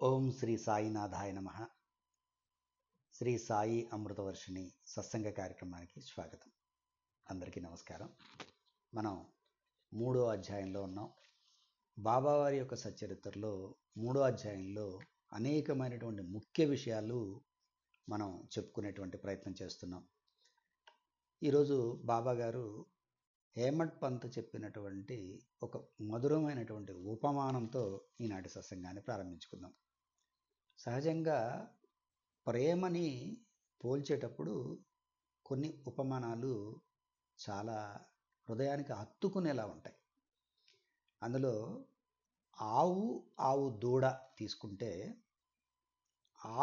ఓం శ్రీ సాయినాథాయ నమః. శ్రీ సాయి అమృతవర్షిణి సత్సంగ కార్యక్రమానికి స్వాగతం. అందరికీ నమస్కారం. మనం 3వ అధ్యాయంలో ఉన్నాం. బాబావారి యొక్క సచ్చరిత్రలో 3వ అధ్యాయంలో అనేకమైనటువంటి ముఖ్య విషయాలు మనం చెప్పుకునేటువంటి ప్రయత్నం చేస్తున్నాం. ఈరోజు బాబా గారు హేమట్ పంత్ చెప్పినటువంటి ఒక మధురమైనటువంటి ఉపమానంతో ఈనాటి సత్సంగాన్ని ప్రారంభించుకుందాం. సహజంగా ప్రేమని పోల్చేటప్పుడు కొన్ని ఉపమానాలు చాలా హృదయానికి హత్తుకునేలా ఉంటాయి. అందులో ఆవు దూడ తీసుకుంటే,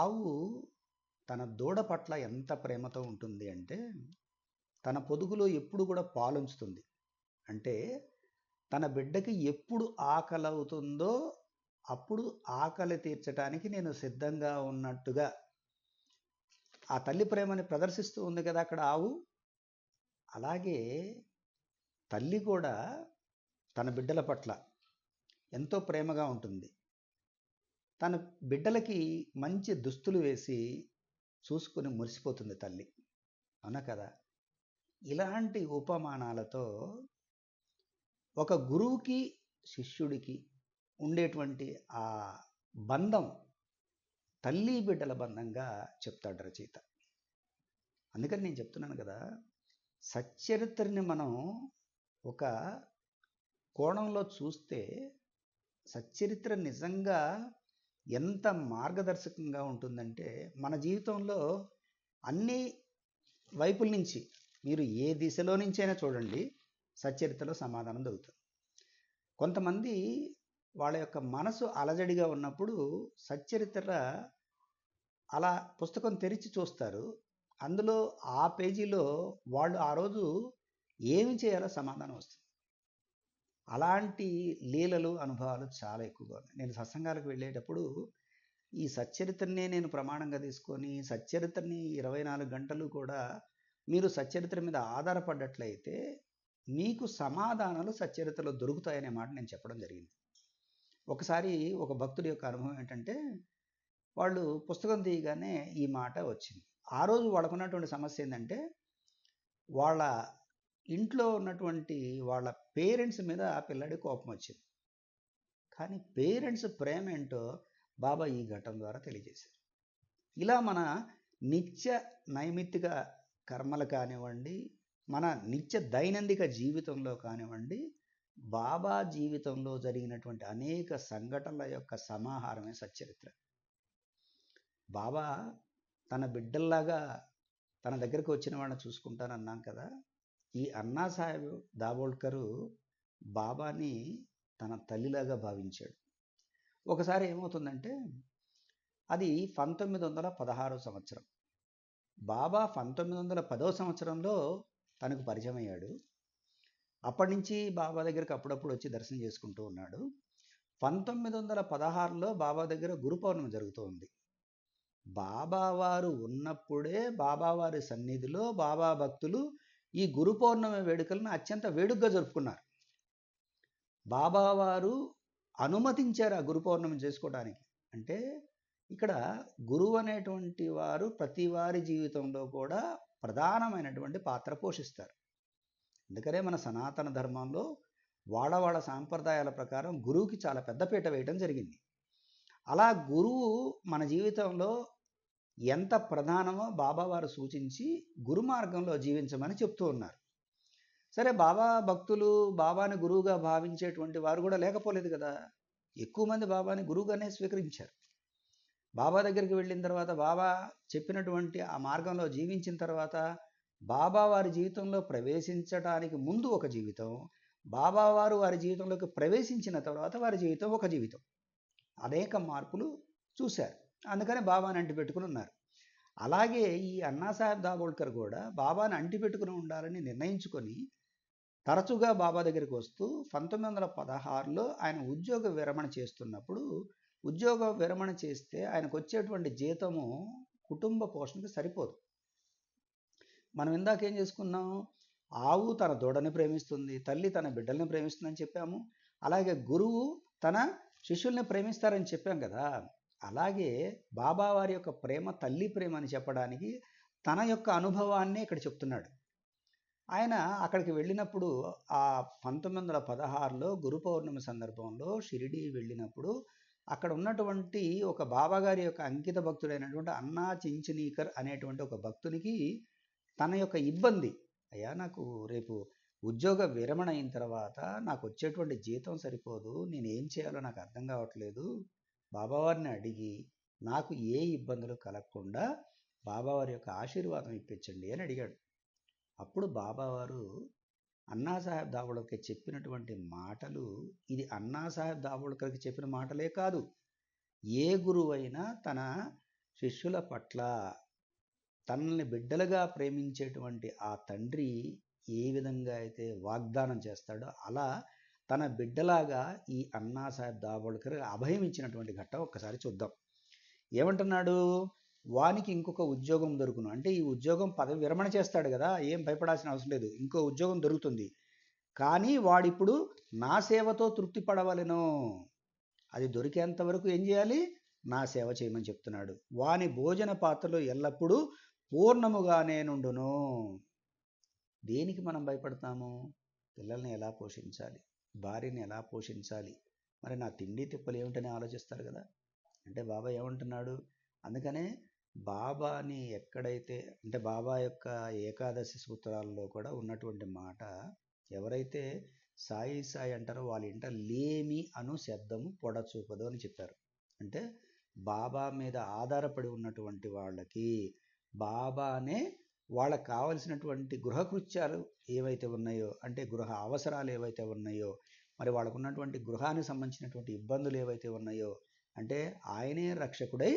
ఆవు తన దూడ పట్ల ఎంత ప్రేమతో ఉంటుంది అంటే, తన పొదుగులో ఎప్పుడు కూడా పాలుంచుతుంది. అంటే తన బిడ్డకి ఎప్పుడు ఆకలి అవుతుందో అప్పుడు ఆకలి తీర్చడానికి నేను సిద్ధంగా ఉన్నట్టుగా ఆ తల్లి ప్రేమని ప్రదర్శిస్తూ ఉంది కదా అక్కడ ఆవు. అలాగే తల్లి కూడా తన బిడ్డల పట్ల ఎంతో ప్రేమగా ఉంటుంది. తన బిడ్డలకి మంచి దుస్తులు వేసి చూసుకుని మురిసిపోతుంది తల్లి, అవునా కదా? ఇలాంటి ఉపమానాలతో ఒక గురువుకి శిష్యుడికి ఉండేటువంటి ఆ బంధం తల్లి బిడ్డల బంధంగా చెప్తాడు రచయిత. అందుకని నేను చెప్తున్నాను కదా, సచ్చరిత్రని మనం ఒక కోణంలో చూస్తే సచ్చరిత్ర నిజంగా ఎంత మార్గదర్శకంగా ఉంటుందంటే, మన జీవితంలో అన్ని వైపుల నుంచి మీరు ఏ దిశలో నుంచైనా చూడండి, సచ్చరిత్రలో సమాధానం దొరుకుతుంది. కొంతమంది వాళ్ళ యొక్క మనసు అలజడిగా ఉన్నప్పుడు సచ్చరిత్ర అలా పుస్తకం తెరిచి చూస్తారు. అందులో ఆ పేజీలో వాళ్ళు ఆ రోజు ఏమి చేయాలో సమాధానం వస్తుంది. అలాంటి లీలలు, అనుభవాలు చాలా ఎక్కువగా ఉన్నాయి. నేను సత్సంగాలకు వెళ్ళేటప్పుడు ఈ సచ్చరిత్రనే నేను ప్రమాణంగా తీసుకొని, సచ్చరిత్రని 24 గంటలు కూడా మీరు సచ్చరిత్ర మీద ఆధారపడ్డట్లయితే మీకు సమాధానాలు సచ్చరిత్రలో దొరుకుతాయనే మాట నేను చెప్పడం జరిగింది. ఒకసారి ఒక భక్తుడి యొక్క అనుభవం ఏంటంటే, వాళ్ళు పుస్తకం తీయగానే ఈ మాట వచ్చింది. ఆ రోజు వాళ్ళకున్నటువంటి సమస్య ఏంటంటే, వాళ్ళ ఇంట్లో ఉన్నటువంటి వాళ్ళ పేరెంట్స్ మీద ఆ పిల్లాడి కోపం వచ్చింది. కానీ పేరెంట్స్ ప్రేమ ఏంటో బాబా ఈ ఘటన ద్వారా తెలియజేశారు. ఇలా మన నిత్య నైమిత్తిక కర్మలు కానివ్వండి, మన నిత్య దైనందిక జీవితంలో కానివ్వండి, బాబా జీవితంలో జరిగినటువంటి అనేక సంఘటనల యొక్క సమాహారమే సచ్చరిత్ర. బాబా తన బిడ్డల్లాగా తన దగ్గరకు వచ్చిన వాళ్ళని చూసుకుంటానన్నాం కదా. ఈ అన్నాసాహెబ్ దాబోల్కర్ బాబాని తన తల్లిలాగా భావించాడు. ఒకసారి ఏమవుతుందంటే, అది 1916 సంవత్సరం. బాబా 1910 సంవత్సరంలో తనకు పరిచయం అయ్యాడు. అప్పటి నుంచి బాబా దగ్గరికి అప్పుడప్పుడు వచ్చి దర్శనం చేసుకుంటూ ఉన్నాడు. 1916లో బాబా దగ్గర గురు పౌర్ణమి జరుగుతోంది. బాబావారు ఉన్నప్పుడే బాబావారి సన్నిధిలో బాబా భక్తులు ఈ గురు పౌర్ణమి వేడుకలను అత్యంత వేడుకగా జరుపుకున్నారు. బాబావారు అనుమతించారు ఆ గురు పౌర్ణమి చేసుకోవడానికి. అంటే ఇక్కడ గురువు అనేటువంటి వారు ప్రతి వారి జీవితంలో కూడా ప్రధానమైనటువంటి పాత్ర పోషిస్తారు. అందుకనే మన సనాతన ధర్మంలో వాళ్ళ సాంప్రదాయాల ప్రకారం గురువుకి చాలా పెద్దపీట వేయడం జరిగింది. అలా గురువు మన జీవితంలో ఎంత ప్రధానమో బాబావారు సూచించి గురు మార్గంలో జీవించమని చెప్తూ ఉన్నారు. సరే, బాబా భక్తులు బాబాని గురువుగా భావించేటువంటి వారు కూడా లేకపోలేదు కదా. ఎక్కువ మంది బాబాని గురువుగానే స్వీకరించారు. బాబా దగ్గరికి వెళ్ళిన తర్వాత, బాబా చెప్పినటువంటి ఆ మార్గంలో జీవించిన తర్వాత, బాబా వారి జీవితంలో ప్రవేశించడానికి ముందు ఒక జీవితం, బాబావారు వారి జీవితంలోకి ప్రవేశించిన తర్వాత వారి జీవితం ఒక జీవితం, అనేక మార్పులు చూశారు. అందుకని బాబాని అంటిపెట్టుకుని ఉన్నారు. అలాగే ఈ అన్నాసాహెబ్ దాబోల్కర్ కూడా బాబాని అంటిపెట్టుకుని ఉండాలని నిర్ణయించుకొని తరచుగా బాబా దగ్గరికి వస్తూ 1916లో ఆయన ఉద్యోగ విరమణ చేస్తున్నప్పుడు, ఉద్యోగ విరమణ చేస్తే ఆయనకు వచ్చేటువంటి జీతము కుటుంబ పోషణకు సరిపోదు. మనం ఇందాక ఏం చేసుకున్నాం, ఆవు తన దూడని ప్రేమిస్తుంది, తల్లి తన బిడ్డల్ని ప్రేమిస్తుందని చెప్పాము. అలాగే గురువు తన శిష్యుల్ని ప్రేమిస్తారని చెప్పాం కదా. అలాగే బాబా వారి యొక్క ప్రేమ తల్లి ప్రేమ అని చెప్పడానికి తన యొక్క అనుభవాన్నే ఇక్కడ చెప్తున్నాడు. ఆయన అక్కడికి వెళ్ళినప్పుడు ఆ 1916లో గురు పౌర్ణమి సందర్భంలో షిరిడి వెళ్ళినప్పుడు అక్కడ ఉన్నటువంటి ఒక బాబాగారి యొక్క అంకిత భక్తుడైనటువంటి అన్నా చించనీకర్ అనేటువంటి ఒక భక్తునికి తన యొక్క ఇబ్బంది, అయ్యా నాకు రేపు ఉద్యోగ విరమణ అయిన తర్వాత నాకు వచ్చేటువంటి జీతం సరిపోదు, నేను ఏం చేయాలో నాకు అర్థం కావట్లేదు, బాబావారిని అడిగి నాకు ఏ ఇబ్బందులు కలగకుండా బాబావారి యొక్క ఆశీర్వాదం ఇప్పించండి అని అడిగాడు. అప్పుడు బాబావారు అన్నాసాహెబ్ దాబోల్కర్కి చెప్పినటువంటి మాటలు, ఇది అన్నాసాహెబ్ దాబోల్కర్కి చెప్పిన మాటలే కాదు, ఏ గురువైనా తన శిష్యుల పట్ల తనని బిడ్డలుగా ప్రేమించేటువంటి ఆ తండ్రి ఏ విధంగా అయితే వాగ్దానం చేస్తాడో అలా తన బిడ్డలాగా ఈ అన్నాసాహెబ్ దాబోల్కర్ అభయం ఇచ్చినటువంటి ఘట్టం ఒక్కసారి చూద్దాం. ఏమంటున్నాడు? వానికి ఇంకొక ఉద్యోగం దొరుకును, అంటే ఈ ఉద్యోగం పదవి విరమణ చేస్తాడు కదా, ఏం భయపడాల్సిన అవసరం లేదు, ఇంకో ఉద్యోగం దొరుకుతుంది, కానీ వాడిప్పుడు నా సేవతో తృప్తి పడవలెను, అది దొరికేంత వరకు ఏం చేయాలి? నా సేవ చేయమని చెప్తున్నాడు. వాని భోజన పాత్రలు ఎల్లప్పుడూ పూర్ణముగానే నుండును. దేనికి మనం భయపడతాము? పిల్లల్ని ఎలా పోషించాలి, భార్యని ఎలా పోషించాలి, మరి నా తిండి తిప్పలు ఏమిటని ఆలోచిస్తారు కదా. అంటే బాబా ఏమంటున్నాడు? అందుకనే బాబాని ఎక్కడైతే, అంటే బాబా యొక్క ఏకాదశి సూత్రాల్లో కూడా ఉన్నటువంటి మాట, ఎవరైతే సాయి సాయి అంటారో వాళ్ళ ఇంట లేమి అను శబ్దము పొడచూపదు అని చెప్పారు. అంటే బాబా మీద ఆధారపడి ఉన్నటువంటి వాళ్ళకి బాబానే వాళ్ళకు కావలసినటువంటి గృహకృత్యాలు ఏవైతే ఉన్నాయో, అంటే గృహ అవసరాలు ఏవైతే ఉన్నాయో, మరి వాళ్ళకు ఉన్నటువంటి గృహానికి సంబంధించినటువంటి ఇబ్బందులు ఏవైతే ఉన్నాయో, అంటే ఆయనే రక్షకుడై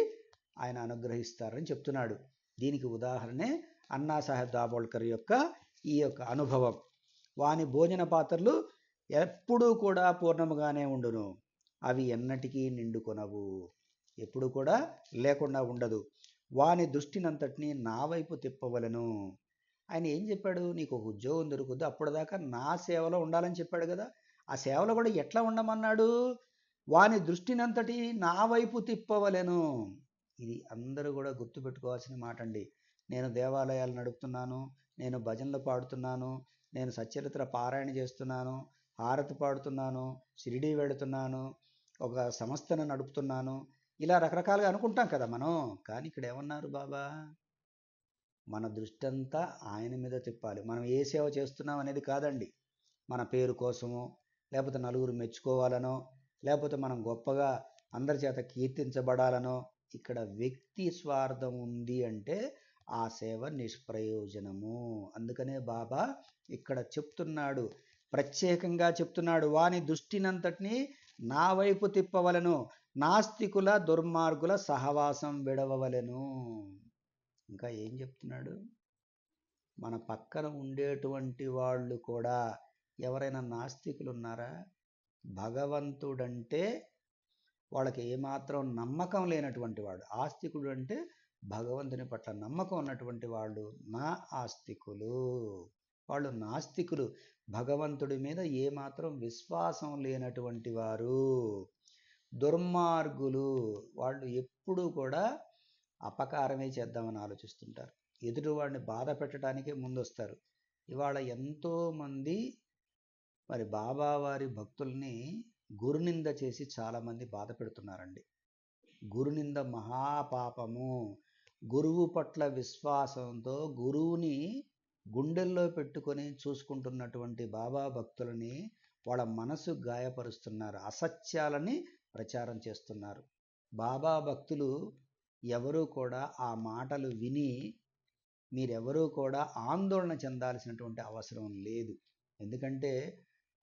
ఆయన అనుగ్రహిస్తారని చెప్తున్నాడు. దీనికి ఉదాహరణే అన్నాసాహెబ్ దాబోల్కర్ యొక్క ఈ యొక్క అనుభవం. వాని భోజన పాత్రలు ఎప్పుడూ కూడా పూర్ణముగానే ఉండును, అవి ఎన్నటికీ నిండుకొనవు, ఎప్పుడు కూడా లేకుండా ఉండదు. వాని దృష్టినంతటినీ నా వైపు తిప్పవలను. ఆయన ఏం చెప్పాడు? నీకు ఒక ఉద్యోగం దొరుకుద్ది, అప్పటిదాకా నా సేవలో ఉండాలని చెప్పాడు కదా. ఆ సేవలో కూడా ఎట్లా ఉండమన్నాడు? వాని దృష్టినంతటి నా వైపు తిప్పవలెను. ఇది అందరూ కూడా గుర్తుపెట్టుకోవాల్సిన మాట అండి. నేను దేవాలయాలు నడుపుతున్నాను, నేను భజనలు పాడుతున్నాను, నేను సచ్చరిత్ర పారాయణ చేస్తున్నాను, హారతి పాడుతున్నాను, షిరిడీ వెళుతున్నాను, ఒక సంస్థను నడుపుతున్నాను, ఇలా రకరకాలుగా అనుకుంటాం కదా మనం. కానీ ఇక్కడ ఏమన్నారు బాబా? మన దృష్టి అంతా ఆయన మీద తిప్పాలి. మనం ఏ సేవ చేస్తున్నాం అనేది కాదండి. మన పేరు కోసమో, లేకపోతే నలుగురు మెచ్చుకోవాలనో, లేకపోతే మనం గొప్పగా అందరి చేత కీర్తించబడాలనో, ఇక్కడ వ్యక్తి స్వార్థం ఉంది అంటే ఆ సేవ నిష్ప్రయోజనము. అందుకనే బాబా ఇక్కడ చెప్తున్నాడు, ప్రత్యేకంగా చెప్తున్నాడు, వాని దృష్టినంతటిని నా వైపు తిప్పవలను, నాస్తికుల దుర్మార్గుల సహవాసం విడవవలెను. ఇంకా ఏం చెప్తున్నాడు? మన పక్కన ఉండేటువంటి వాళ్ళు కూడా ఎవరైనా నాస్తికులు ఉన్నారా? భగవంతుడంటే వాళ్ళకి ఏమాత్రం నమ్మకం లేనటువంటి వాడు. ఆస్తికుడు అంటే భగవంతుని పట్ల నమ్మకం ఉన్నటువంటి వాళ్ళు నా ఆస్తికులు. వాళ్ళు నాస్తికులు, భగవంతుడి మీద ఏమాత్రం విశ్వాసం లేనటువంటి వారు. దుర్మార్గులు, వాళ్ళు ఎప్పుడూ కూడా అపకారమే చేద్దామని ఆలోచిస్తుంటారు, ఎదుటివాడిని బాధ పెట్టడానికే ముందొస్తారు. ఇవాళ ఎంతోమంది మరి బాబావారి భక్తుల్ని గురునింద చేసి చాలామంది బాధ పెడుతున్నారండి. గురునింద మహాపాపము. గురువు పట్ల విశ్వాసంతో గురువుని గుండెల్లో పెట్టుకొని చూసుకుంటున్నటువంటి బాబా భక్తులని వాళ్ళ మనసు గాయపరుస్తున్నారు, అసత్యాలని ప్రచారం చేస్తున్నారు. బాబా భక్తులు ఎవరూ కూడా ఆ మాటలు విని మీరెవరూ కూడా ఆందోళన చెందాల్సినటువంటి అవసరం లేదు. ఎందుకంటే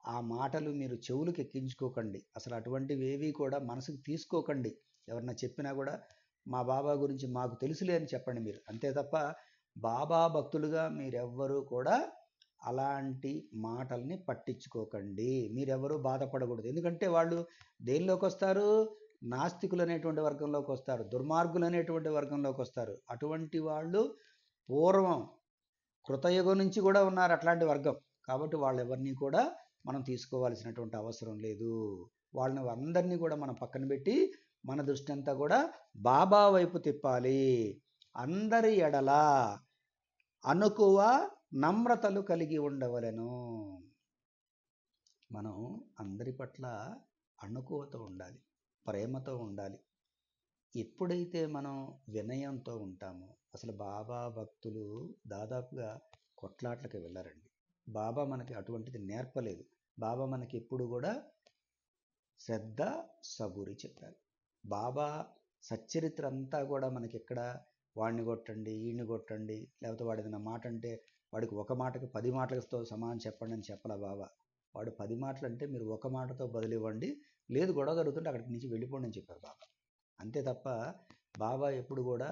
ఆ మాటలు మీరు చెవులకు ఎక్కించుకోకండి, అసలు అటువంటివి ఏవి కూడా మనసుకు తీసుకోకండి. ఎవరన్నా చెప్పినా కూడా మా బాబా గురించి మాకు తెలుసులే అని చెప్పండి మీరు, అంతే తప్ప బాబా భక్తులుగా మీరెవ్వరూ కూడా అలాంటి మాటల్ని పట్టించుకోకండి. మీరెవరూ బాధపడకూడదు. ఎందుకంటే వాళ్ళు దేనిలోకి వస్తారు? నాస్తికులు అనేటువంటి వర్గంలోకి వస్తారు, దుర్మార్గులు అనేటువంటి వర్గంలోకి వస్తారు. అటువంటి వాళ్ళు పూర్వం కృతయుగం నుంచి కూడా ఉన్నారు అట్లాంటి వర్గం. కాబట్టి వాళ్ళెవరిని కూడా మనం తీసుకోవాల్సినటువంటి అవసరం లేదు. వాళ్ళని అందరినీ కూడా మనం పక్కన పెట్టి మన దృష్టి అంతా కూడా బాబా వైపు తిప్పాలి. అందరి ఎడల అనుకువ నమ్రతలు కలిగి ఉండవలెను. మనం అందరి పట్ల అనుకువతో ఉండాలి, ప్రేమతో ఉండాలి. ఎప్పుడైతే మనం వినయంతో ఉంటామో, అసలు బాబా భక్తులు దాదాపుగా కొట్లాట్లకి వెళ్ళరండి. బాబా మనకి అటువంటిది నేర్పలేదు. బాబా మనకి ఎప్పుడు కూడా శ్రద్ధ, సబూరి చెప్పారు. బాబా సచ్చరిత్ర అంతా కూడా మనకి ఎక్కడ వాడిని కొట్టండి, వీడిని కొట్టండి, లేకపోతే వాడు ఏదైనా మాట అంటే వాడికి ఒక మాటకి 10 మాటలతో సమానం చెప్పండి అని చెప్పలా బాబా. వాడు 10 మాటలు అంటే మీరు ఒక మాటతో బదులివ్వండి, లేదు గొడవ జరుగుతుంటే అక్కడికి నుంచి వెళ్ళిపోండి అని చెప్పారు బాబా. అంతే తప్ప బాబా ఎప్పుడు కూడా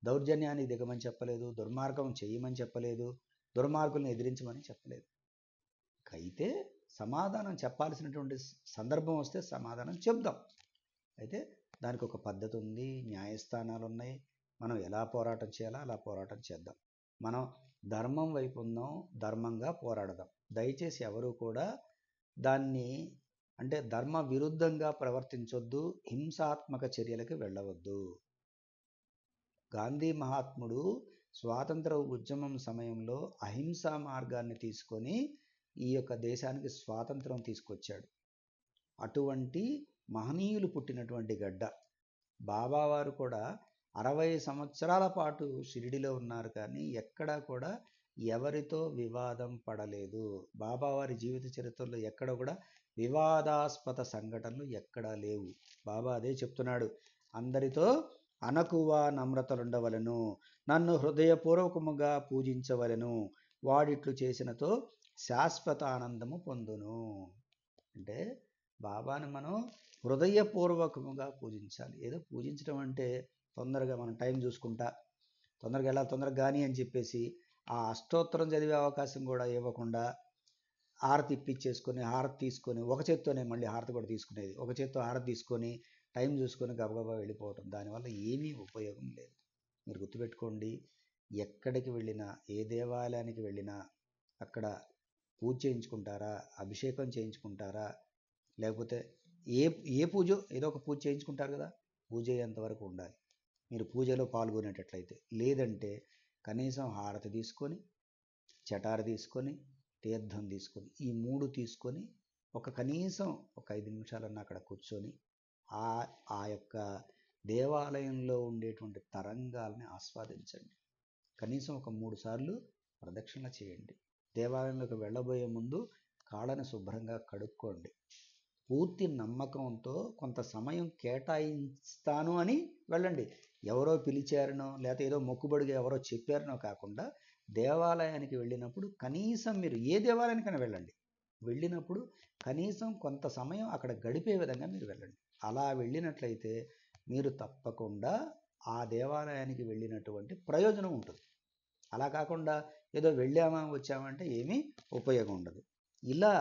దౌర్జన్యానికి దిగమని చెప్పలేదు, దుర్మార్గం చేయమని చెప్పలేదు, దుర్మార్గుల్ని ఎదిరించమని చెప్పలేదు. అయితే సమాధానం చెప్పాల్సినటువంటి సందర్భం వస్తే సమాధానం చెప్దాం. అయితే దానికి ఒక పద్ధతి ఉంది, న్యాయస్థానాలు ఉన్నాయి. మనం ఎలా పోరాటం చేయాలో అలా పోరాటం చేద్దాం. మనం ధర్మం వైపు ఉందాం, ధర్మంగా పోరాడదాం. దయచేసి ఎవరు కూడా దాన్ని అంటే ధర్మ విరుద్ధంగా ప్రవర్తించొద్దు, హింసాత్మక చర్యలకు వెళ్ళవద్దు. గాంధీ మహాత్ముడు స్వాతంత్ర ఉద్యమం సమయంలో అహింసా మార్గాన్ని తీసుకొని ఈ యొక్క దేశానికి స్వాతంత్రం తీసుకొచ్చాడు. అటువంటి మహనీయులు పుట్టినటువంటి గడ్డ. బాబావారు కూడా 60 సంవత్సరాల పాటు షిరిడిలో ఉన్నారు, కానీ ఎక్కడా కూడా ఎవరితో వివాదం పడలేదు. బాబావారి జీవిత చరిత్రలో ఎక్కడ కూడా వివాదాస్పద సంఘటనలు ఎక్కడా లేవు. బాబా అదే చెప్తున్నాడు, అందరితో అనకువ నమ్రతలుండవలను, నన్ను హృదయపూర్వకముగా పూజించవలను, వాడిట్లు చేసినతో శాశ్వత ఆనందము పొందును. అంటే బాబాని మనం హృదయపూర్వకముగా పూజించాలి. ఏదో పూజించడం అంటే తొందరగా మనం టైం చూసుకుంటా తొందరగా వెళ్ళాలి, తొందరగా కానీ అని చెప్పేసి ఆ అష్టోత్తరం చదివే అవకాశం కూడా ఇవ్వకుండా హారతి ఇప్పించేసుకొని హారతి తీసుకొని ఒక చేత్తోనే మళ్ళీ హారతి కూడా తీసుకునేది, ఒక చేత్తో హారతి తీసుకొని టైం చూసుకొని గబగబా వెళ్ళిపోవటం, దానివల్ల ఏమీ ఉపయోగం లేదు. మీరు గుర్తుపెట్టుకోండి, ఎక్కడికి వెళ్ళినా, ఏ దేవాలయానికి వెళ్ళినా అక్కడ పూజ చేయించుకుంటారా, అభిషేకం చేయించుకుంటారా, లేకపోతే ఏ పూజ ఏదో ఒక పూజ చేయించుకుంటారు కదా, పూజ అయ్యేంతవరకు ఉండాలి. మీరు పూజలో పాల్గొనేటట్లయితే, లేదంటే కనీసం హారతి తీసుకొని, చటారు తీసుకొని, తీర్థం తీసుకొని, ఈ 3 తీసుకొని కనీసం ఒక 5 నిమిషాలన్నా అక్కడ కూర్చొని ఆ యొక్క దేవాలయంలో ఉండేటువంటి తరంగాల్ని ఆస్వాదించండి. కనీసం ఒక 3 సార్లు ప్రదక్షిణ చేయండి. దేవాలయంలోకి వెళ్ళబోయే ముందు కాళ్ళని శుభ్రంగా కడుక్కోండి. పూర్తి నమ్మకంతో కొంత సమయం కేటాయిస్తాను అని వెళ్ళండి. ఎవరో పిలిచారనో లేకపోతే ఏదో మొక్కుబడిగా ఎవరో చెప్పారనో కాకుండా దేవాలయానికి వెళ్ళినప్పుడు కనీసం మీరు ఏ దేవాలయానికైనా వెళ్ళండి, వెళ్ళినప్పుడు కనీసం కొంత సమయం అక్కడ గడిపే విధంగా మీరు వెళ్ళండి. అలా వెళ్ళినట్లయితే మీరు తప్పకుండా ఆ దేవాలయానికి వెళ్ళినటువంటి ప్రయోజనం ఉంటుంది. అలా కాకుండా ఏదో వెళ్ళామా వచ్చామా అంటే ఏమీ ఉపయోగం ఉండదు. ఇలా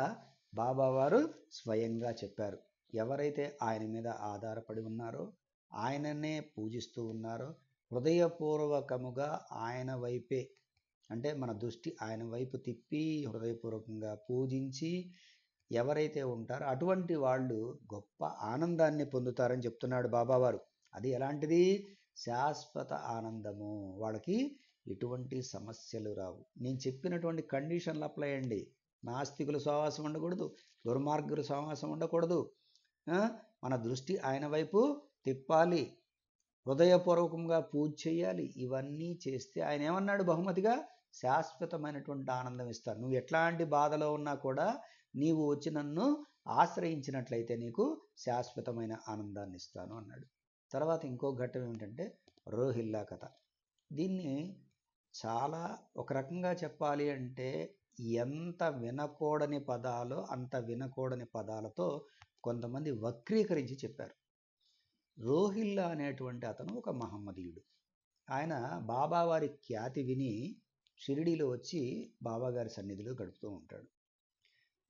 బాబావారు స్వయంగా చెప్పారు. ఎవరైతే ఆయన మీద ఆధారపడి ఉన్నారో, ఆయననే పూజిస్తూ ఉన్నారో, హృదయపూర్వకముగా ఆయన వైపే అంటే మన దృష్టి ఆయన వైపు తిప్పి హృదయపూర్వకంగా పూజించి ఎవరైతే ఉంటారో అటువంటి వాళ్ళు గొప్ప ఆనందాన్ని పొందుతారని చెప్తున్నాడు బాబావారు. అది ఎలాంటిది? శాశ్వత ఆనందము. వాళ్ళకి ఎటువంటి సమస్యలు రావు. నేను చెప్పినటువంటి కండిషన్లు అప్లై అండి. నాస్తికుల సహవాసం ఉండకూడదు, దుర్మార్గుల సహవాసం ఉండకూడదు, మన దృష్టి ఆయన వైపు తిప్పాలి, హృదయపూర్వకంగా పూజ చేయాలి. ఇవన్నీ చేస్తే ఆయన ఏమన్నాడు? బహుమతిగా శాశ్వతమైనటువంటి ఆనందం ఇస్తాను. నువ్వు ఎట్లాంటి బాధలో ఉన్నా కూడా నీవు వచ్చి నన్ను ఆశ్రయించినట్లయితే నీకు శాశ్వతమైన ఆనందాన్ని ఇస్తాను అన్నాడు. తర్వాత ఇంకో ఘట్టం ఏమిటంటే రోహిల్లా కథ. దీన్ని చాలా ఒక రకంగా చెప్పాలి అంటే ఎంత వినకూడని పదాలో అంత వినకూడని పదాలతో కొంతమంది వక్రీకరించి చెప్పారు. రోహిల్లా అనేటువంటి అతను ఒక మహమ్మదీయుడు. ఆయన బాబావారి ఖ్యాతి విని షిరిడీలో వచ్చి బాబాగారి సన్నిధిలో గడుపుతూ ఉంటాడు.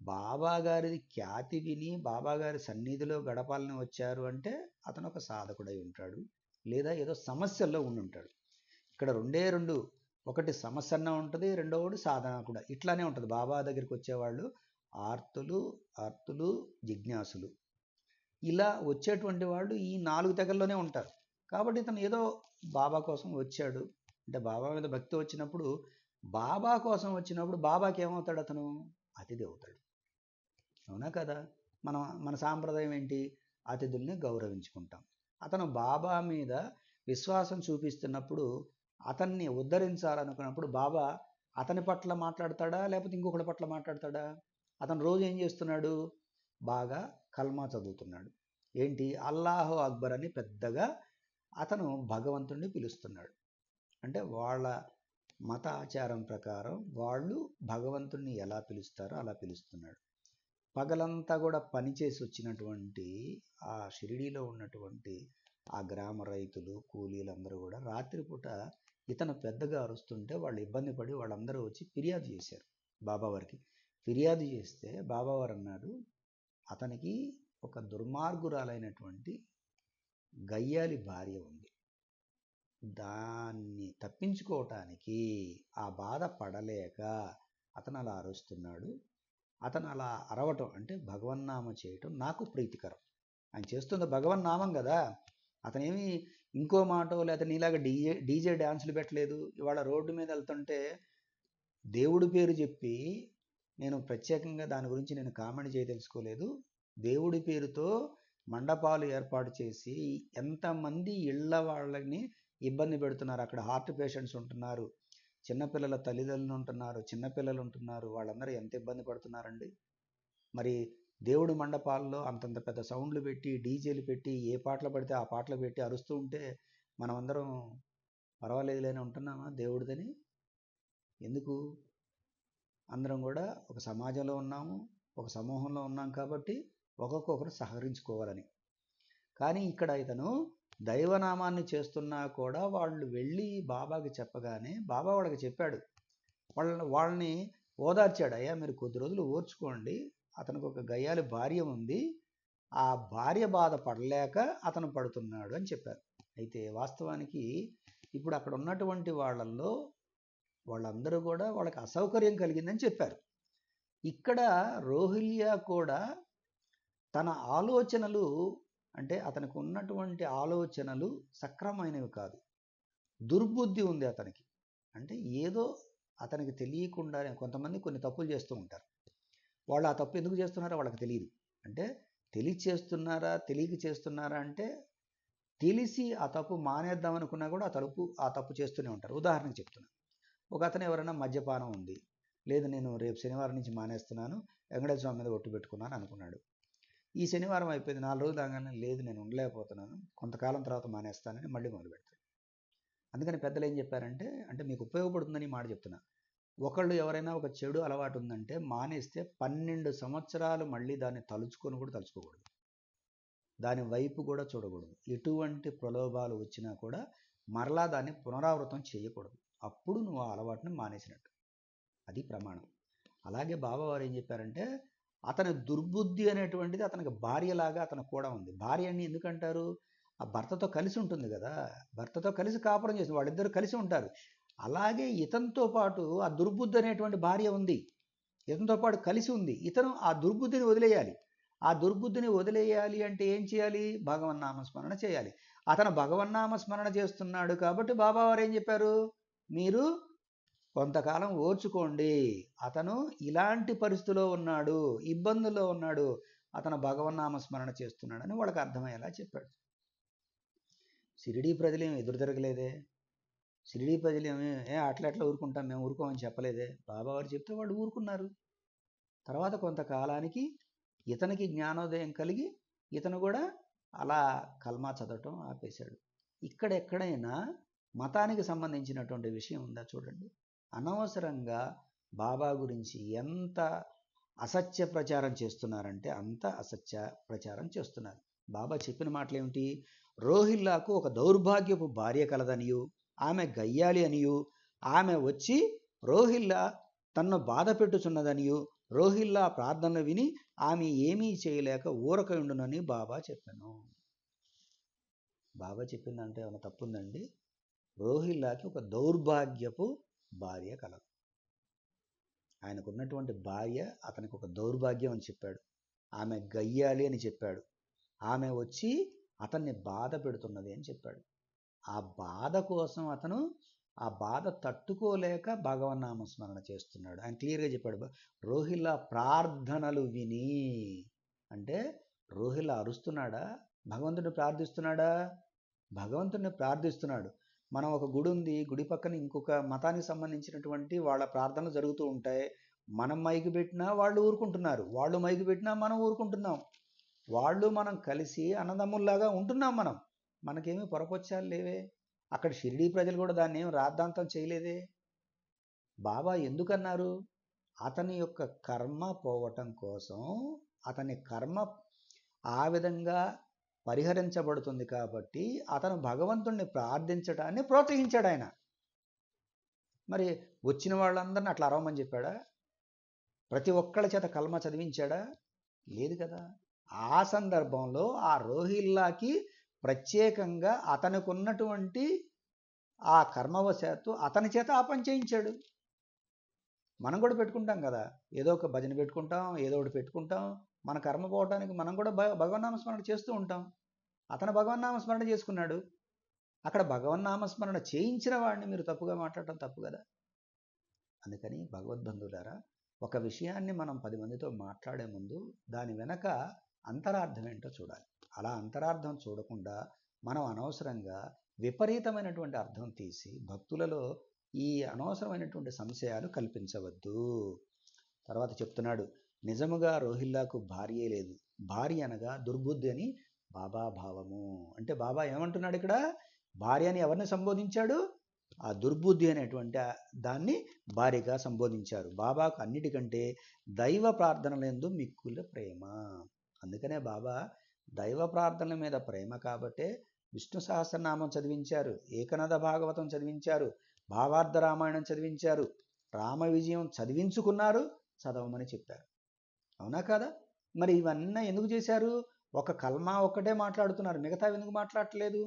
బాబాగారి ఖ్యాతి విని బాబాగారి సన్నిధిలో గడపాలని వచ్చారు అంటే అతను ఒక సాధకుడై ఉంటాడు, లేదా ఏదో సమస్యల్లో ఉండి ఉంటాడు. ఇక్కడ రెండు, ఒకటి సమస్య అన్న ఉంటుంది, రెండవది సాధన కూడా ఇట్లానే ఉంటుంది. బాబా దగ్గరికి వచ్చేవాళ్ళు ఆర్తులు జిజ్ఞాసులు. ఇలా వచ్చేటువంటి వాళ్ళు ఈ 4 తెగల్లోనే ఉంటారు. కాబట్టి ఇతను ఏదో బాబా కోసం వచ్చాడు అంటే బాబా మీద భక్తి వచ్చినప్పుడు, బాబా కోసం వచ్చినప్పుడు బాబాకి ఏమవుతాడు అతను? అతిథి అవుతాడు. అవునా కదా? మన సాంప్రదాయం ఏంటి? అతిథుల్ని గౌరవించుకుంటాం. అతను బాబా మీద విశ్వాసం చూపిస్తున్నప్పుడు, అతన్ని ఉద్ధరించాలనుకున్నప్పుడు బాబా అతని పట్ల మాట్లాడతాడా? లేకపోతే ఇంకొకటి పట్ల మాట్లాడతాడా? అతను రోజు ఏం చేస్తున్నాడు? బాగా కల్మా చదువుతున్నాడు. ఏంటి? అల్లాహు అక్బర్ అని పెద్దగా అతను భగవంతుణ్ణి పిలుస్తున్నాడు. అంటే వాళ్ళ మత ఆచారం ప్రకారం వాళ్ళు భగవంతుణ్ణి ఎలా పిలుస్తారో అలా పిలుస్తున్నాడు. పగలంతా కూడా పనిచేసి వచ్చినటువంటి ఆ షిరిడీలో ఉన్నటువంటి ఆ గ్రామ రైతులు, కూలీలందరూ కూడా రాత్రిపూట ఇతను పెద్దగా అరుస్తుంటే వాళ్ళు ఇబ్బంది పడి వాళ్ళందరూ వచ్చి ఫిర్యాదు చేశారు బాబావారికి. ఫిర్యాదు చేస్తే బాబావారు అన్నారు, అతనికి ఒక దుర్మార్గురాలైనటువంటి గయ్యాలి భార్య ఉంది. దాన్ని తప్పించుకోవటానికి ఆ బాధ పడలేక అతను అలా అరుస్తున్నాడు. అతను అలా అరవటం అంటే భగవన్నామ చేయటం నాకు ప్రీతికరం. ఆయన చేస్తున్న భగవన్నామం కదా. అతనేమి ఇంకో మాటో లేకపోతే నీలాగా డీజే డ్యాన్సులు పెట్టలేదు. ఇవాళ రోడ్డు మీద వెళ్తుంటే దేవుడి పేరు చెప్పి, నేను ప్రత్యేకంగా దాని గురించి నేను కామెంట్ చేయదలుచుకోలేదు. దేవుడి పేరుతో మండపాలు ఏర్పాటు చేసి ఎంతమంది ఇళ్ల వాళ్ళని ఇబ్బంది పెడుతున్నారు. అక్కడ హార్ట్ పేషెంట్స్ ఉంటున్నారు, చిన్నపిల్లల తల్లిదండ్రులు ఉంటున్నారు, చిన్నపిల్లలు ఉంటున్నారు. వాళ్ళందరూ ఎంత ఇబ్బంది పడుతున్నారండి. మరి దేవుడి మండపాల్లో అంతంత పెద్ద సౌండ్లు పెట్టి, డీజేలు పెట్టి, ఏ పాటలు పడితే ఆ పాటలు పెట్టి అరుస్తూ ఉంటే మనమందరం పర్వాలేదులేని ఉంటున్నామా దేవుడిదని? ఎందుకు? అందరం కూడా ఒక సమాజంలో ఉన్నాము, ఒక సమూహంలో ఉన్నాం కాబట్టి ఒక్కొక్కరు సహకరించుకోవాలని. కానీ ఇక్కడ ఇతను దైవనామాన్ని చేస్తున్నా కూడా వాళ్ళు వెళ్ళి బాబాకి చెప్పగానే బాబా వాళ్ళకి చెప్పాడు, వాళ్ళని ఓదార్చాడు. అయ్యా మీరు కొద్ది రోజులు ఓర్చుకోండి, అతనికి ఒక గయ్యాలి భార్య ఉంది, ఆ భార్య బాధ పడలేక అతను పడుతున్నాడు అని చెప్పారు. అయితే వాస్తవానికి ఇప్పుడు అక్కడ ఉన్నటువంటి వాళ్ళందరూ కూడా వాళ్ళకి అసౌకర్యం కలిగిందని చెప్పారు. ఇక్కడ రోహిల్యా కూడా తన ఆలోచనలు అంటే అతనికి ఉన్నటువంటి ఆలోచనలు సక్రమైనవి కాదు, దుర్బుద్ధి ఉంది అతనికి. అంటే ఏదో అతనికి తెలియకుండానే కొంతమంది కొన్ని తప్పులు చేస్తూ ఉంటారు. వాళ్ళు ఆ తప్పు ఎందుకు చేస్తున్నారో వాళ్ళకి తెలియదు. అంటే తెలిసి చేస్తున్నారా తెలియక చేస్తున్నారా అంటే, తెలిసి ఆ తప్పు మానేద్దాం అనుకున్నా కూడా ఆ తప్పు చేస్తూనే ఉంటారు. ఉదాహరణకు చెప్తున్నా, ఒక అతను ఎవరైనా మద్యపానం ఉంది, లేదు నేను రేపు శనివారం నుంచి మానేస్తున్నాను, వెంకటేశ్వర స్వామి మీద ఒట్టు పెట్టుకున్నాను అనుకున్నాడు. ఈ శనివారం అయిపోయింది, 4 రోజులు దాగానే లేదు నేను ఉండలేకపోతున్నాను, కొంతకాలం తర్వాత మానేస్తానని మళ్ళీ మొదలు పెడతాడు. అందుకని పెద్దలు ఏం చెప్పారంటే, అంటే మీకు ఉపయోగపడుతుందని మాట చెప్తున్నా, ఒకళ్ళు ఎవరైనా ఒక చెడు అలవాటు ఉందంటే మానేస్తే 12 సంవత్సరాలు మళ్ళీ దాన్ని తలుచుకొని కూడా తలుచుకోకూడదు, దాని వైపు కూడా చూడకూడదు. ఎటువంటి ప్రలోభాలు వచ్చినా కూడా మరలా దాన్ని పునరావృతం చేయకూడదు. అప్పుడు నువ్వు ఆ అలవాటుని మానేసినట్టు. అది ప్రమాణం. అలాగే బాబావారు ఏం చెప్పారంటే, అతని దుర్బుద్ధి అనేటువంటిది అతనికి భార్యలాగా అతనికి కూడా ఉంది. భార్య అని ఎందుకంటారు? ఆ భర్తతో కలిసి ఉంటుంది కదా, భర్తతో కలిసి కాపురం చేసి వాళ్ళిద్దరూ కలిసి ఉంటారు. అలాగే ఇతనితో పాటు ఆ దుర్బుద్ధి అనేటువంటి భార్య ఉంది, ఇతనితో పాటు కలిసి ఉంది. ఇతను ఆ దుర్బుద్ధిని వదిలేయాలి. ఆ దుర్బుద్ధిని వదిలేయాలి అంటే ఏం చేయాలి? భగవన్నామస్మరణ చేయాలి. అతను భగవన్నామస్మరణ చేస్తున్నాడు కాబట్టి బాబావారు ఏం చెప్పారు? మీరు కొంతకాలం ఓర్చుకోండి, అతను ఇలాంటి పరిస్థితిలో ఉన్నాడు, ఇబ్బందుల్లో ఉన్నాడు, అతను భగవన్నామస్మరణ చేస్తున్నాడని వాళ్ళకి అర్థమయ్యేలా చెప్పాడు. షిరిడీ ప్రజలేమి ఎదురు తిరగలేదే, షిరిడీ ప్రజలేమి అట్లా ఊరుకుంటాం, మేము ఊరుకోమని చెప్పలేదే. బాబావారు చెప్తే వాళ్ళు ఊరుకున్నారు. తర్వాత కొంతకాలానికి ఇతనికి జ్ఞానోదయం కలిగి ఇతను కూడా అలా కల్మా చదవటం ఆపేశాడు. ఇక్కడెక్కడైనా మతానికి సంబంధించినటువంటి విషయం ఉందా చూడండి. అనవసరంగా బాబా గురించి ఎంత అసత్య ప్రచారం చేస్తున్నారంటే అంత అసత్య ప్రచారం చేస్తున్నారు. బాబా చెప్పిన మాటలు ఏమిటి? రోహిల్లాకు ఒక దౌర్భాగ్యపు భార్య కలదనియు, ఆమె గయ్యాలి అనియు, ఆమె వచ్చి రోహిల్లా తన్ను బాధ పెట్టుచున్నదనియు, రోహిల్లా ప్రార్థనలు విని ఆమె ఏమీ చేయలేక ఊరక ఉండునని బాబా చెప్పాను. బాబా చెప్పిందంటే ఏమైనా తప్పుందండి? రోహిల్లాకి ఒక దౌర్భాగ్యపు భార్య కలదు. ఆయనకున్నటువంటి భార్య అతనికి ఒక దౌర్భాగ్యం అని చెప్పాడు, ఆమె గయ్యాలి అని చెప్పాడు, ఆమె వచ్చి అతన్ని బాధ పెడుతున్నది అని చెప్పాడు. ఆ బాధ కోసం అతను ఆ బాధ తట్టుకోలేక భగవన్నామ స్మరణ చేస్తున్నాడు. ఆయన క్లియర్గా చెప్పాడు, రోహిల్లా ప్రార్థనలు విని. అంటే రోహిల్లా అరుస్తున్నాడా, భగవంతుడిని ప్రార్థిస్తున్నాడా? భగవంతుడిని ప్రార్థిస్తున్నాడు. మనం ఒక గుడి ఉంది, గుడి పక్కన ఇంకొక మతానికి సంబంధించినటువంటి వాళ్ళ ప్రార్థనలు జరుగుతూ ఉంటాయి. మనం మైకు పెట్టినా వాళ్ళు ఊరుకుంటున్నారు, వాళ్ళు మైకు పెట్టినా మనం ఊరుకుంటున్నాం. వాళ్ళు మనం కలిసి అన్నదమ్ముల్లాగా ఉంటున్నాం. మనకేమీ పొరపొచ్చాలు లేవే. అక్కడ షిరిడీ ప్రజలు కూడా దాన్ని ఏం రాద్ధాంతం చేయలేదే. బాబా ఎందుకన్నారు? అతని యొక్క కర్మ పోవటం కోసం, అతని కర్మ ఆ విధంగా పరిహరించబడుతుంది కాబట్టి అతను భగవంతుణ్ణి ప్రార్థించడాన్ని ప్రోత్సహించాడు ఆయన. మరి వచ్చిన వాళ్ళందరినీ అట్లా అరవమని చెప్పాడా? ప్రతి ఒక్కళ్ళ చేత కల్మా చదివించాడా? లేదు కదా. ఆ సందర్భంలో ఆ రోహిల్లాకి ప్రత్యేకంగా అతనికి ఉన్నటువంటి ఆ కర్మవశాత్తు అతని చేత ఆ పని చేయించాడు. మనం కూడా పెట్టుకుంటాం కదా, ఏదో ఒక భజన పెట్టుకుంటాం, ఏదో ఒకటి పెట్టుకుంటాం. మన కర్మ పోవడానికి మనం కూడా భగవన్నామస్మరణ చేస్తూ ఉంటాం. అతను భగవన్నామస్మరణ చేసుకున్నాడు. అక్కడ భగవన్నామస్మరణ చేయించిన వాడిని మీరు తప్పుగా మాట్లాడటం తప్పు కదా. అందుకని భగవద్బంధువులారా, ఒక విషయాన్ని మనం 10 మందితో మాట్లాడే ముందు దాని వెనక అంతరార్థం ఏంటో చూడాలి. అలా అంతరార్థం చూడకుండా మనం అనవసరంగా విపరీతమైనటువంటి అర్థం తీసి భక్తులలో ఈ అనవసరమైనటువంటి సంశయాలు కల్పించవద్దు. తర్వాత చెప్తున్నాడు, నిజముగా రోహిల్లాకు భార్యే లేదు, భార్య అనగా దుర్బుద్ధి అని బాబా భావము. అంటే బాబా ఏమంటున్నాడు ఇక్కడ? భార్య అని ఎవరిని సంబోధించాడు? ఆ దుర్బుద్ధి అనేటువంటి దాన్ని భార్యగా సంబోధించారు. బాబాకు అన్నిటికంటే దైవ ప్రార్థనలందు మిక్కుల ప్రేమ. అందుకనే బాబా దైవ ప్రార్థనల మీద ప్రేమ కాబట్టే విష్ణు సహస్రనామం చదివించారు, ఏకనాథ భాగవతం చదివించారు, భావార్థ రామాయణం చదివించారు, రామ విజయం చదివించుకున్నారు, చదవమని చెప్పారు. అవునా కాదా? మరి ఇవన్నీ ఎందుకు చేశారు? ఒక కల్మా ఒక్కటే మాట్లాడుతున్నారు, మిగతా ఎందుకు మాట్లాడట్లేదు?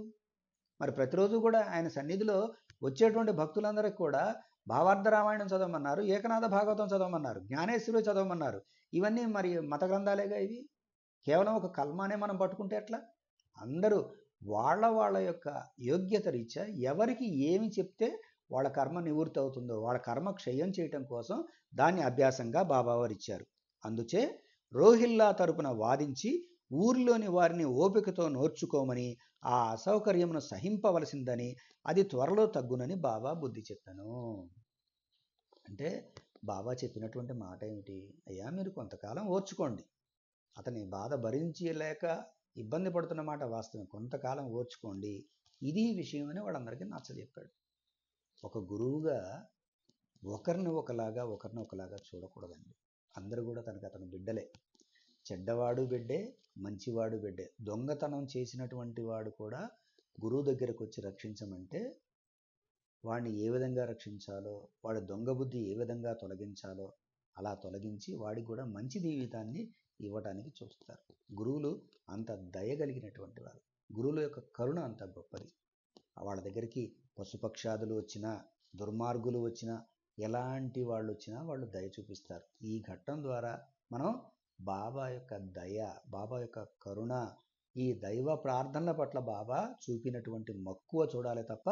మరి ప్రతిరోజు కూడా ఆయన సన్నిధిలో వచ్చేటువంటి భక్తులందరికీ కూడా భావార్థ రామాయణం చదవమన్నారు, ఏకనాథ భాగవతం చదవమన్నారు, జ్ఞానేశ్వరుడు చదవమన్నారు. ఇవన్నీ మరి మత గ్రంథాలేగా ఇవి. కేవలం ఒక కల్మానే మనం పట్టుకుంటే ఎట్లా? అందరూ వాళ్ళ యొక్క యోగ్యత రీత్యా ఎవరికి ఏమి చెప్తే వాళ్ళ కర్మ నివృత్తి అవుతుందో, వాళ్ళ కర్మ క్షయం చేయటం కోసం దాన్ని అభ్యాసంగా బాబావారు ఇచ్చారు. అందుచే రోహిల్లా తరపున వాదించి ఊరిలోని వారిని ఓపికతో నోర్చుకోమని, ఆ అసౌకర్యమును సహింపవలసిందని, అది త్వరలో తగ్గునని బాబా బుద్ధి చెప్పాను. అంటే బాబా చెప్పినటువంటి మాట ఏమిటి? అయ్యా, మీరు కొంతకాలం ఓర్చుకోండి. అతని బాధ భరించలేక ఇబ్బంది పడుతున్న మాట వాస్తవం. కొంతకాలం ఓర్చుకోండి, ఇది విషయం అని వాళ్ళందరికీ నచ్చజెప్పాడు. ఒక గురువుగా ఒకరిని ఒకలాగా చూడకూడదండి. అందరూ కూడా అతను బిడ్డలే. చెడ్డవాడు బిడ్డే, మంచివాడు బిడ్డే. దొంగతనం చేసినటువంటి వాడు కూడా గురువు దగ్గరకు వచ్చి రక్షించమంటే వాడిని ఏ విధంగా రక్షించాలో, వాడి దొంగ బుద్ధి ఏ విధంగా తొలగించాలో అలా తొలగించి వాడికి కూడా మంచి జీవితాన్ని ఇవ్వడానికి చూస్తారు. గురువులు అంత దయగలిగినటువంటి వారు. గురువుల యొక్క కరుణ అంత గొప్పది. వాళ్ళ దగ్గరికి పశుపక్షాదులు వచ్చినా, దుర్మార్గులు వచ్చినా, ఎలాంటి వాళ్ళు వచ్చినా వాళ్ళు దయ చూపిస్తారు. ఈ ఘట్టం ద్వారా మనం బాబా యొక్క దయ, బాబా యొక్క కరుణ, ఈ దైవ ప్రార్థనల పట్ల బాబా చూపినటువంటి మక్కువ చూడాలి తప్ప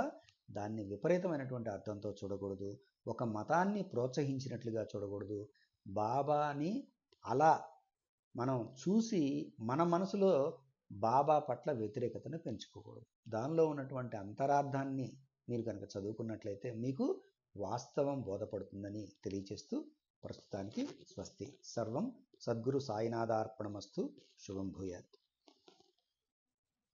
దాన్ని విపరీతమైనటువంటి అర్థంతో చూడకూడదు. ఒక మతాన్ని ప్రోత్సహించినట్లుగా చూడకూడదు. బాబాని అలా మనం చూసి మన మనసులో బాబా పట్ల వ్యతిరేకతను పెంచుకోకూడదు. దానిలో ఉన్నటువంటి అంతరార్థాన్ని మీరు కనుక చదువుకున్నట్లయితే మీకు వాస్తవం బోధపడుతుందని తెలియచేస్తూ ప్రస్తుతానికి స్వస్తి. సర్వం సద్గురు సాయినాథార్పణమస్తు. శుభం భూయాత్.